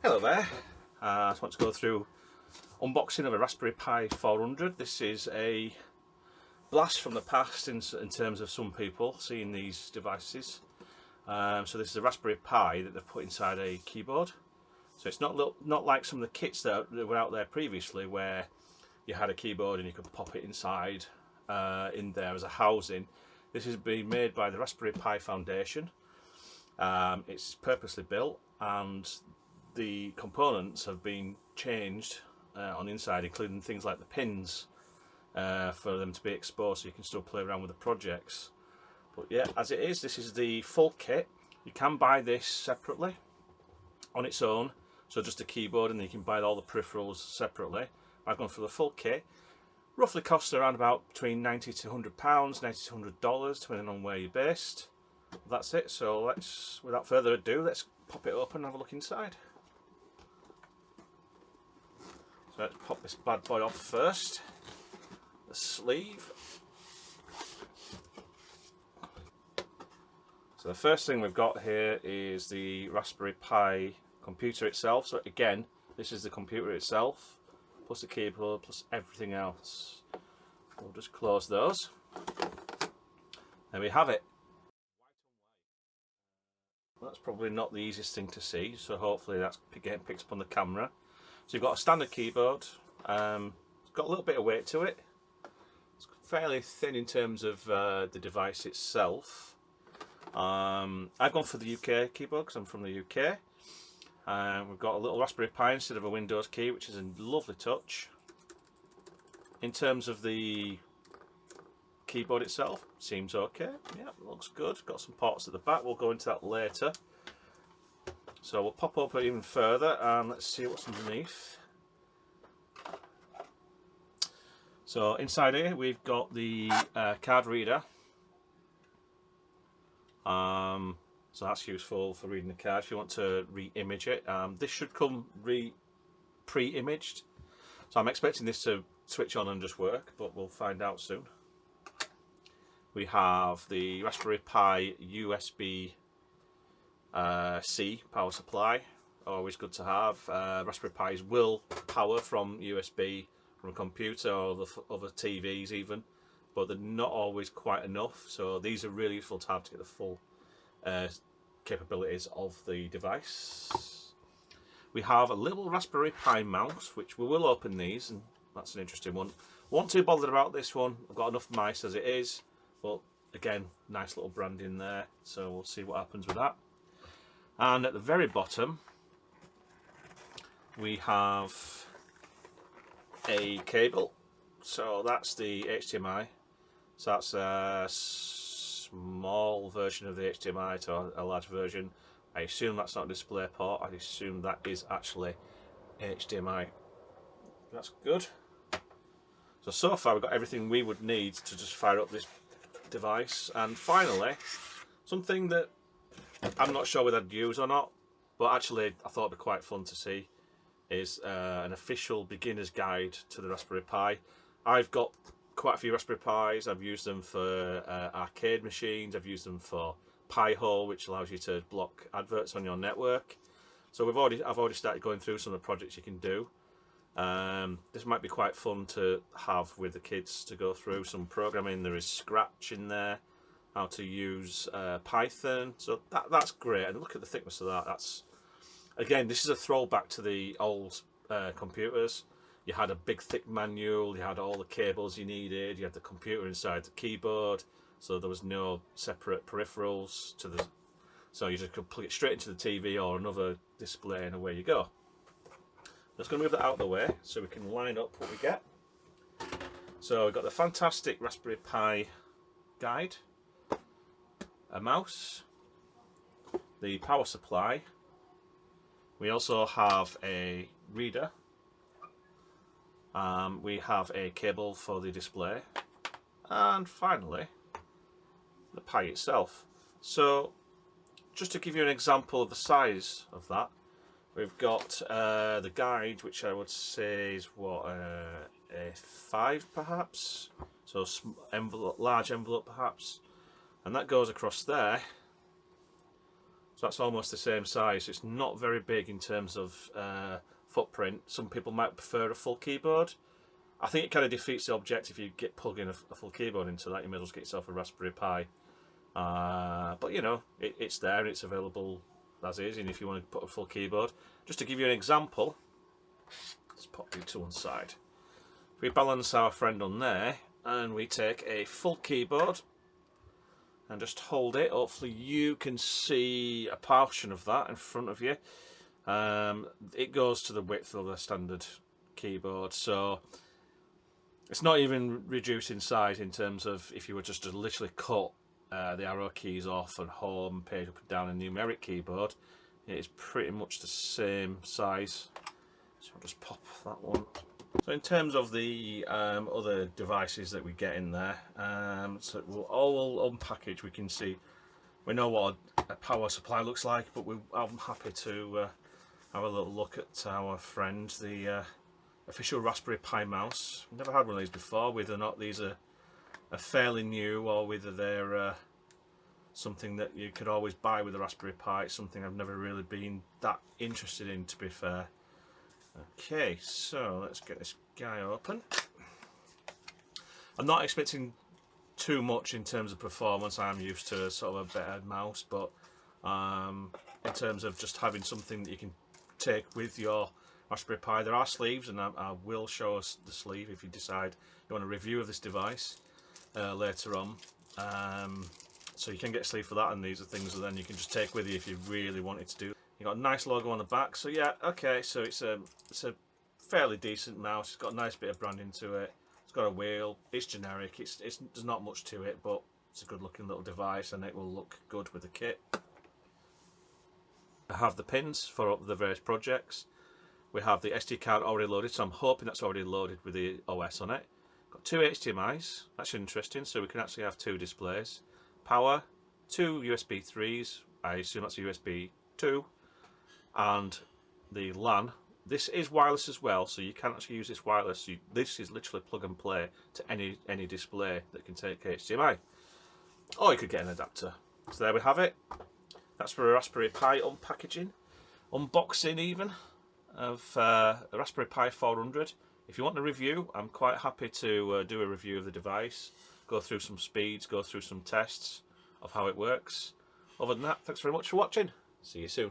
Hello there, I just want to go through unboxing of a Raspberry Pi 400. This is a blast from the past in terms of some people seeing these devices. So this is a Raspberry Pi that they've put inside a keyboard. So it's not like some of the kits that were out there previously where you had a keyboard and you could pop it inside in there as a housing. This has been made by the Raspberry Pi Foundation. It's purposely built and the components have been changed on the inside, including things like the pins for them to be exposed so you can still play around with the projects. But yeah, as it is, this is the full kit. You can buy this separately on its own, so just a keyboard, and then you can buy all the peripherals separately. I've gone for the full kit. Roughly costs around about between £90 to £100, $90 to $100, depending on where you're based. That's it. So let's, without further ado, let's pop it open and have a look inside. So let's pop this bad boy off first. The sleeve. So the first thing we've got here is the Raspberry Pi computer itself. So again, this is the computer itself, plus the keyboard, plus everything else. We'll just close those. There we have it. That's probably not the easiest thing to see, so hopefully that's getting picked up on the camera. So you've got a standard keyboard. It's got a little bit of weight to it. It's fairly thin in terms of the device itself. I've gone for the UK keyboard because I'm from the UK. We've got a little Raspberry Pi instead of a Windows key, which is a lovely touch. In terms of the keyboard itself, seems okay. Yeah, looks good. Got some ports at the back. We'll go into that later. So we'll pop up even further and let's see what's underneath. So inside here we've got the card reader. So that's useful for reading the card if you want to re-image it. This should come pre-imaged. So I'm expecting this to switch on and just work, but we'll find out soon. We have the Raspberry Pi USB C power supply, always good to have. Raspberry Pis will power from USB from a computer or other TVs even, but they're not always quite enough, so these are really useful to have to get the full capabilities of the device. We have a little Raspberry Pi mouse, which we will open these, and that's an interesting one. I wasn't too bothered about this one. I've got enough mice as it is, but again, nice little branding there, so we'll see what happens with that. And at the very bottom we have a cable. So that's the HDMI. So that's a small version of the HDMI to a large version. I assume that's not a display port. I assume that is actually HDMI. That's good. So far we've got everything we would need to just fire up this device. And finally, something that I'm not sure whether I'd use or not, but actually I thought it'd be quite fun to see, is an official beginner's guide to the Raspberry Pi. I've got quite a few Raspberry Pis. I've used them for arcade machines. I've used them for Pi-hole, which allows you to block adverts on your network. So I've already started going through some of the projects you can do. This might be quite fun to have with the kids to go through some programming. There is Scratch in there, how to use Python, so that's great. And look at the thickness of that. That's, again, this is a throwback to the old computers. You had a big thick manual, you had all the cables you needed, you had the computer inside the keyboard, so there was no separate peripherals to the, so you just could plug it straight into the TV or another display and away you go. I'm just going to move that out of the way so we can line up what we get. So we've got the fantastic Raspberry Pi guide, a mouse, the power supply. We also have a reader. We have a cable for the display, and finally the Pi itself. So just to give you an example of the size of that, we've got the guide, which I would say is what, A5 perhaps, so envelope, large envelope perhaps, and that goes across there. So So that's almost the same size. It's not very big in terms of footprint. Some people might prefer a full keyboard. I think it kind of defeats the objective if you get plugging a full keyboard into that. You may as well get yourself a Raspberry Pi. But you know, it's there and it's available as is. And if you want to put a full keyboard, just to give you an example, let's pop you to one side. If we balance our friend on there and we take a full keyboard and just hold it, hopefully you can see a portion of that in front of you. It goes to the width of a standard keyboard, so it's not even reduced in size in terms of if you were just to literally cut the arrow keys off and home, page up and down a numeric keyboard. It is pretty much the same size. So I'll just pop that one. So in terms of the other devices that we get in there, so we'll all unpackage. We can see, we know what a power supply looks like, but I'm happy to have a little look at our friend, the official Raspberry Pi mouse. Never had one of these before. Whether or not these are fairly new, or whether they're something that you could always buy with a Raspberry Pi. It's something I've never really been that interested in, to be fair. Okay, so let's get this guy open. I'm not expecting too much in terms of performance. I'm used to sort of a better mouse, but in terms of just having something that you can take with your Raspberry Pi, there are sleeves, and I will show us the sleeve if you decide you want a review of this device later on. So you can get a sleeve for that, and these are things that then you can just take with you if you really wanted to do. You've got a nice logo on the back, so yeah, okay, so it's a fairly decent mouse. It's got a nice bit of branding to it. It's got a wheel. It's generic. There's not much to it, but it's a good looking little device, and it will look good with the kit. I have the pins for the various projects. We have the SD card already loaded, so I'm hoping that's already loaded with the OS on it. Got two HDMIs. That's interesting. So we can actually have two displays. Power, two USB 3s. I assume that's a USB 2. And the LAN. This is wireless as well, so you can actually use this wireless. This is literally plug and play to any display that can take HDMI. Or you could get an adapter. So there we have it. That's for a Raspberry Pi unboxing even, of the Raspberry Pi 400. If you want a review, I'm quite happy to do a review of the device, go through some speeds, go through some tests of how it works. Other than that, thanks very much for watching. See you soon.